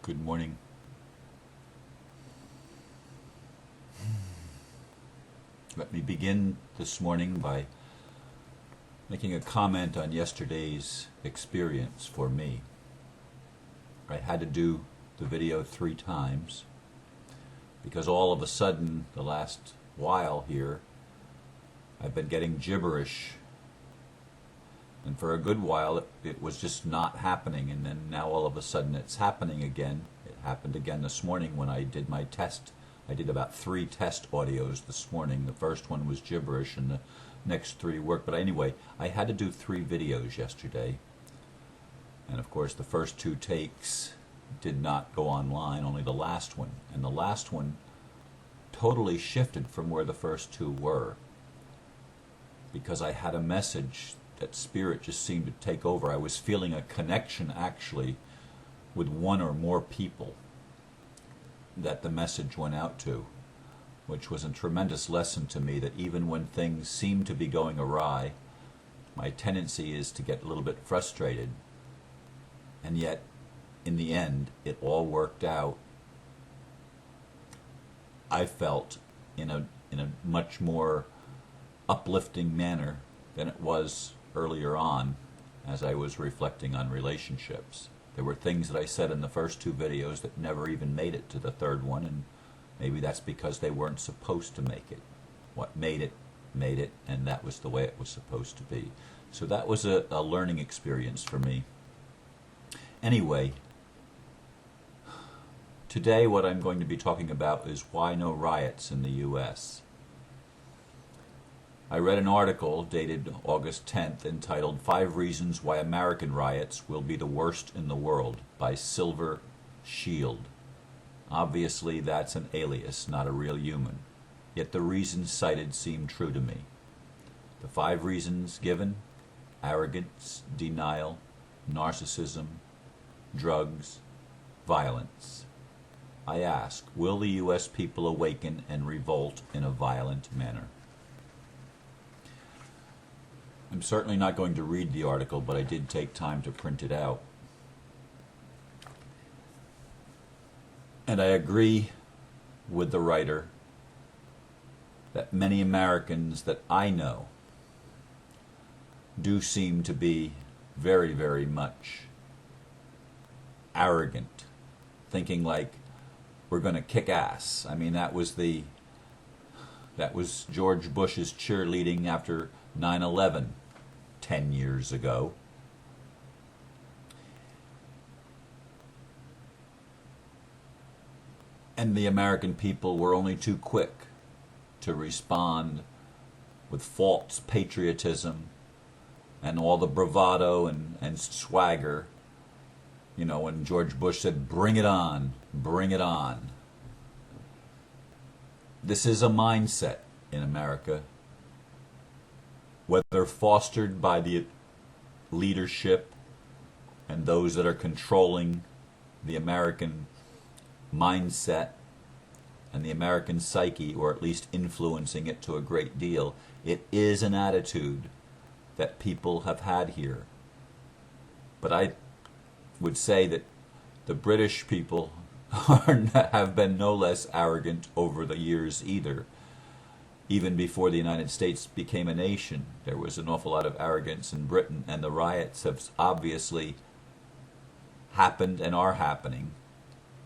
Good morning. Let me begin this morning by making a comment on yesterday's experience for me. I had to do the video 3 times because all of a sudden, the last while here, I've been getting gibberish. And for a good while, it was just not happening. And then now all of a sudden it's happening again. It happened again this morning when I did my test. I did about 3 test audios this morning. The first one was gibberish and the next 3 worked. But anyway, I had to do 3 videos yesterday. And of course, the first 2 takes did not go online, only the last one. And the last one totally shifted from where the first 2 were. Because I had a message that spirit just seemed to take over. I was feeling a connection actually with one or more people that the message went out to, which was a tremendous lesson to me that even when things seem to be going awry, my tendency is to get a little bit frustrated. And yet, in the end, it all worked out, I felt, in a much more uplifting manner than it was earlier on as I was reflecting on relationships. There were things that I said in the first 2 videos that never even made it to the 3rd one, and maybe that's because they weren't supposed to make it. What made it, and that was the way it was supposed to be. So that was a learning experience for me. Anyway, today what I'm going to be talking about is why no riots in the U.S. I read an article dated August 10th entitled 5 Reasons Why American Riots Will Be the Worst in the World by Silver Shield. Obviously that's an alias, not a real human. Yet the reasons cited seem true to me. The 5 reasons given: arrogance, denial, narcissism, drugs, violence. I ask, will the U.S. people awaken and revolt in a violent manner? I'm certainly not going to read the article, but I did take time to print it out. And I agree with the writer that many Americans that I know do seem to be very, very much arrogant, thinking like we're going to kick ass. I mean, that was George Bush's cheerleading after 9/11 10 years ago. And the American people were only too quick to respond with false patriotism and all the bravado and swagger. You know, when George Bush said, "Bring it on, bring it on." This is a mindset in America, whether fostered by the leadership and those that are controlling the American mindset and the American psyche, or at least influencing it to a great deal. It is an attitude that people have had here. But I would say that the British people have been no less arrogant over the years either. Even before the United States became a nation, there was an awful lot of arrogance in Britain, and the riots have obviously happened and are happening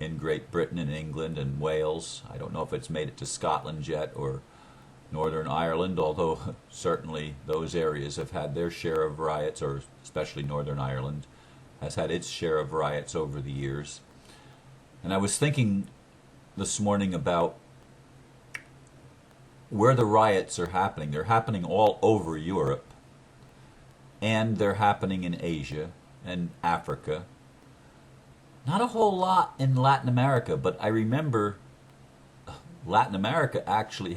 in Great Britain and England and Wales. I don't know if it's made it to Scotland yet or Northern Ireland, although certainly those areas have had their share of riots, or especially Northern Ireland has had its share of riots over the years. And I was thinking this morning about where the riots are happening. They're happening all over Europe, and they're happening in Asia and Africa. Not a whole lot in Latin America, but I remember Latin America actually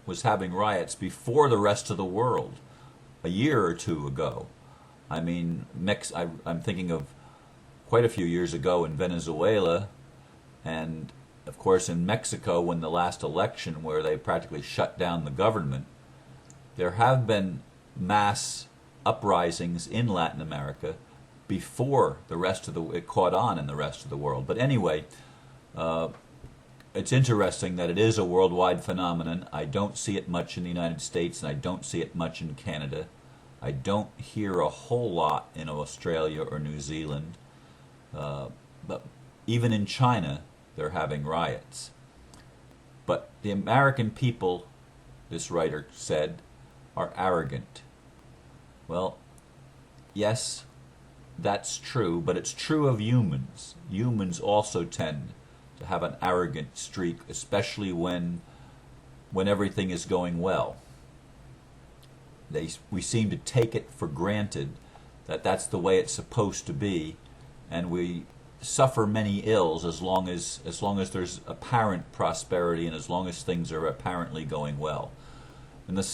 was having riots before the rest of the world a year or 2 ago. I mean, I'm thinking of quite a few years ago in Venezuela, and of course in Mexico when the last election where they practically shut down the government. There have been mass uprisings in Latin America before it caught on in the rest of the world. But anyway, it's interesting that it is a worldwide phenomenon. I don't see it much in the United States, and I don't see it much in Canada. I don't hear a whole lot in Australia or New Zealand. But even in China, they're having riots. But the American people, this writer said, are arrogant. Well, yes, that's true, but it's true of humans. Humans also tend to have an arrogant streak, especially when everything is going well. We seem to take it for granted that that's the way it's supposed to be, and we suffer many ills as long as there's apparent prosperity and as long as things are apparently going well. And the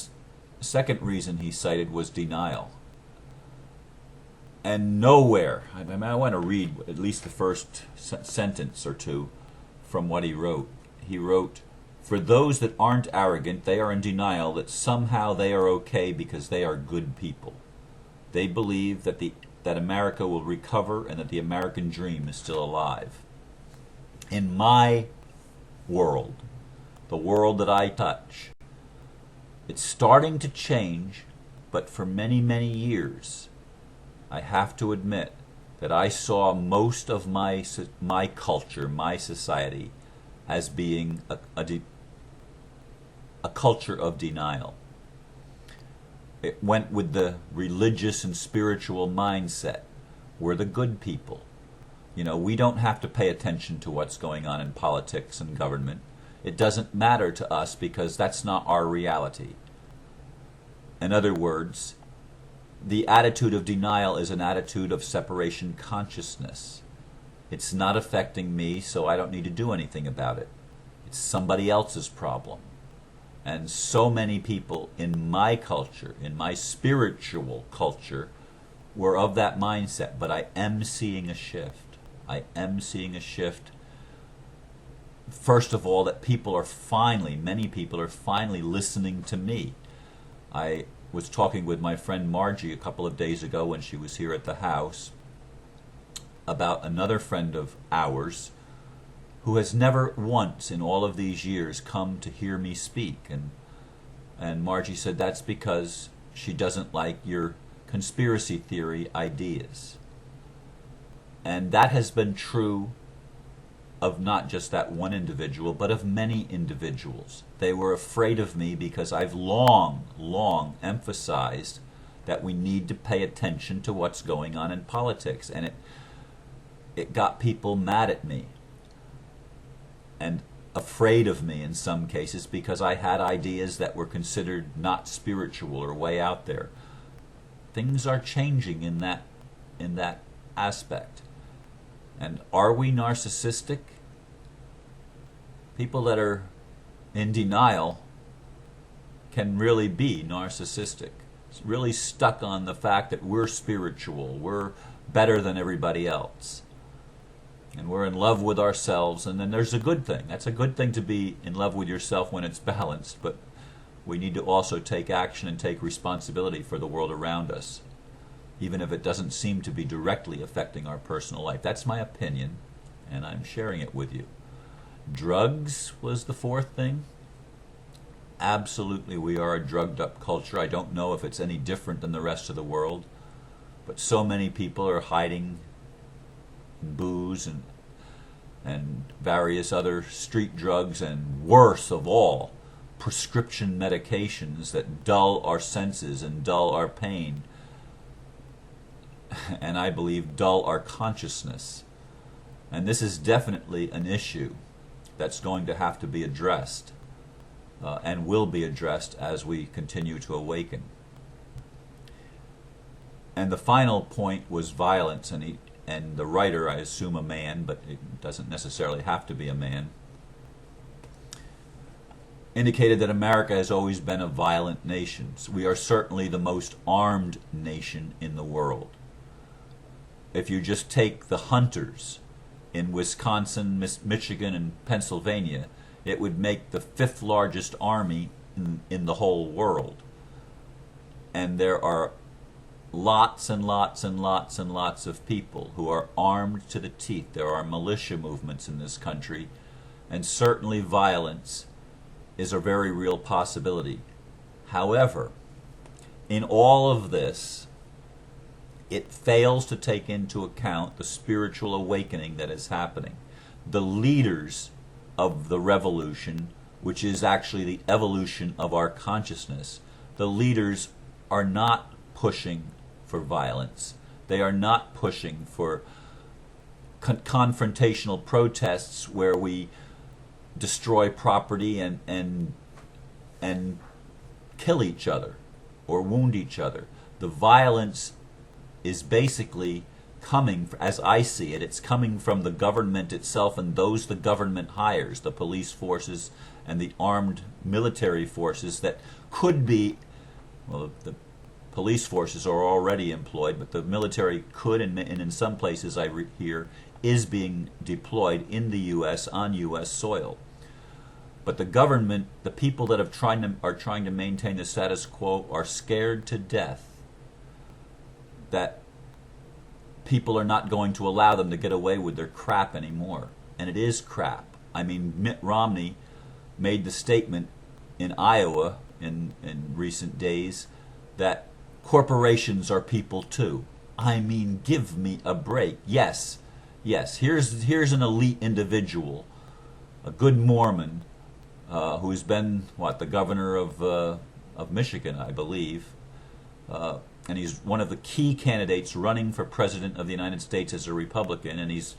second reason he cited was denial. And nowhere, I want to read at least the first sentence or two from what he wrote. He wrote, "For those that aren't arrogant, they are in denial that somehow they are okay because they are good people. They believe that America will recover and that the American dream is still alive." In my world, the world that I touch, it's starting to change, but for many, many years, I have to admit that I saw most of my culture, my society, as being a culture of denial. It went with the religious and spiritual mindset. We're the good people. We don't have to pay attention to what's going on in politics and government. It doesn't matter to us because that's not our reality. In other words, the attitude of denial is an attitude of separation consciousness. It's not affecting me, so I don't need to do anything about it. It's somebody else's problem. And so many people in my culture, in my spiritual culture, were of that mindset. But I am seeing a shift. I am seeing a shift. First of all, that many people are finally listening to me. I was talking with my friend Margie a couple of days ago when she was here at the house about another friend of ours who has never once in all of these years come to hear me speak. And Margie said that's because she doesn't like your conspiracy theory ideas. And that has been true of not just that one individual, but of many individuals. They were afraid of me because I've long emphasized that we need to pay attention to what's going on in politics. And it got people mad at me and afraid of me in some cases because I had ideas that were considered not spiritual or way out there. Things are changing in that aspect. And are we narcissistic? People that are in denial can really be narcissistic. It's really stuck on the fact that we're spiritual, we're better than everybody else. And we're in love with ourselves, and then there's a good thing. That's a good thing to be in love with yourself when it's balanced, but we need to also take action and take responsibility for the world around us, even if it doesn't seem to be directly affecting our personal life. That's my opinion, and I'm sharing it with you. Drugs was the fourth thing. Absolutely, we are a drugged-up culture. I don't know if it's any different than the rest of the world, but so many people are hiding booze and various other street drugs, and worse of all, prescription medications that dull our senses and dull our pain, and I believe dull our consciousness. And this is definitely an issue that's going to have to be addressed and will be addressed as we continue to awaken. And the final point was violence, and the writer, I assume a man, but it doesn't necessarily have to be a man, indicated that America has always been a violent nation. So we are certainly the most armed nation in the world. If you just take the hunters in Wisconsin, Michigan, and Pennsylvania, it would make the 5th largest army in the whole world. And there are lots and lots and lots and lots of people who are armed to the teeth. There are militia movements in this country, and certainly violence is a very real possibility. However, in all of this, it fails to take into account the spiritual awakening that is happening. The leaders of the revolution, which is actually the evolution of our consciousness, the leaders are not pushing for violence. They are not pushing for confrontational protests where we destroy property and kill each other or wound each other. The violence is basically coming, as I see it, it's coming from the government itself and those the government hires, the police forces and the armed military forces that could be, well, the police forces are already employed, but the military could, and in some places I hear, is being deployed in the U.S. on U.S. soil. But the government, the people that are trying to maintain the status quo, are scared to death that people are not going to allow them to get away with their crap anymore. And it is crap. I mean, Mitt Romney made the statement in Iowa in recent days that corporations are people too. I mean, give me a break. Yes, here's an elite individual, a good Mormon, who's been, the governor of Michigan, I believe, and he's one of the key candidates running for president of the United States as a Republican, and he's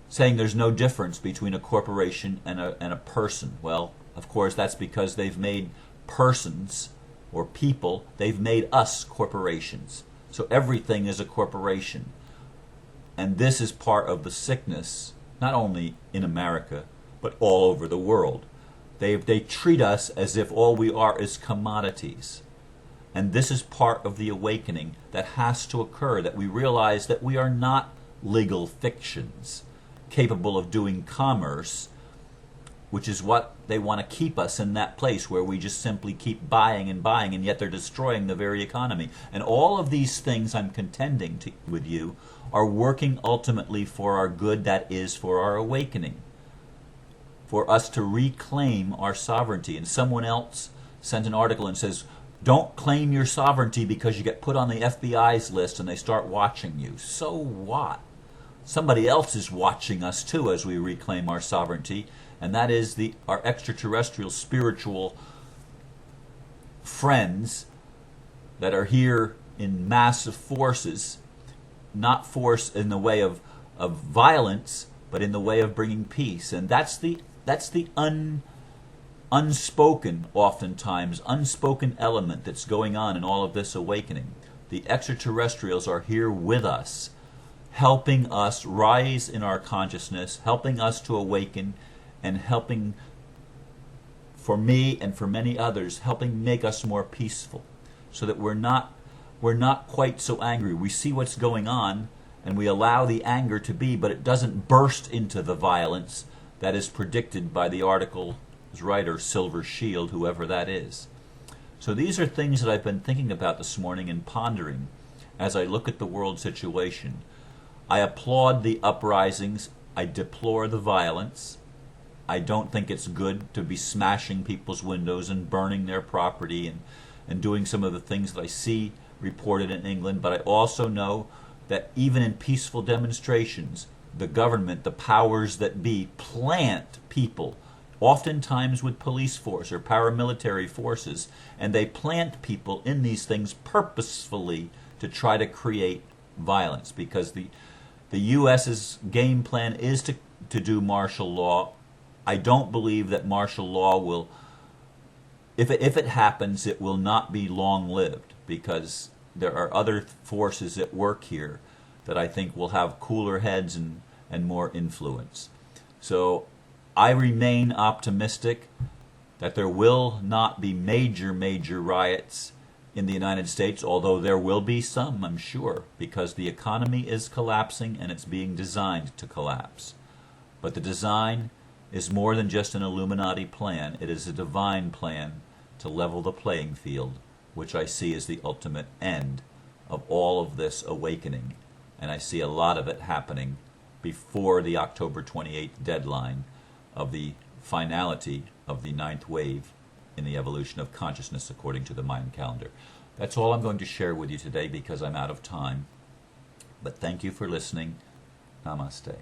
saying there's no difference between a corporation and a person. Well, of course, that's because they've made persons or people, they've made us corporations. So everything is a corporation. And this is part of the sickness, not only in America, but all over the world. They treat us as if all we are is commodities. And this is part of the awakening that has to occur, that we realize that we are not legal fictions capable of doing commerce, which is what they want to keep us in, that place where we just simply keep buying, and yet they're destroying the very economy. And all of these things I'm contending with you are working ultimately for our good, that is, for our awakening, for us to reclaim our sovereignty. And someone else sent an article and says, don't claim your sovereignty because you get put on the FBI's list and they start watching you. So what? Somebody else is watching us too as we reclaim our sovereignty, and that is our extraterrestrial spiritual friends that are here in massive forces, not force in the way of violence, but in the way of bringing peace. And that's the unspoken, oftentimes, unspoken element that's going on in all of this awakening. The extraterrestrials are here with us, helping us rise in our consciousness, helping us to awaken, and helping, for me and for many others, helping make us more peaceful, so that we're not quite so angry. We see what's going on, and we allow the anger to be, but it doesn't burst into the violence that is predicted by the article's writer, Silver Shield, whoever that is. So these are things that I've been thinking about this morning and pondering as I look at the world situation. I applaud the uprisings. I deplore the violence. I don't think it's good to be smashing people's windows and burning their property and doing some of the things that I see reported in England. But I also know that even in peaceful demonstrations, the government, the powers that be, plant people, oftentimes with police force or paramilitary forces, and they plant people in these things purposefully to try to create violence, because the U.S.'s game plan is to do martial law. I don't believe that martial law will, if it happens, it will not be long-lived, because there are other forces at work here that I think will have cooler heads and more influence. So I remain optimistic that there will not be major riots in the United States, although there will be some, I'm sure, because the economy is collapsing and it's being designed to collapse. But the design is more than just an Illuminati plan. It is a divine plan to level the playing field, which I see as the ultimate end of all of this awakening, and I see a lot of it happening before the October 28th deadline of the finality of the ninth wave in the evolution of consciousness according to the Mayan calendar. That's all I'm going to share with you today because I'm out of time. But thank you for listening. Namaste.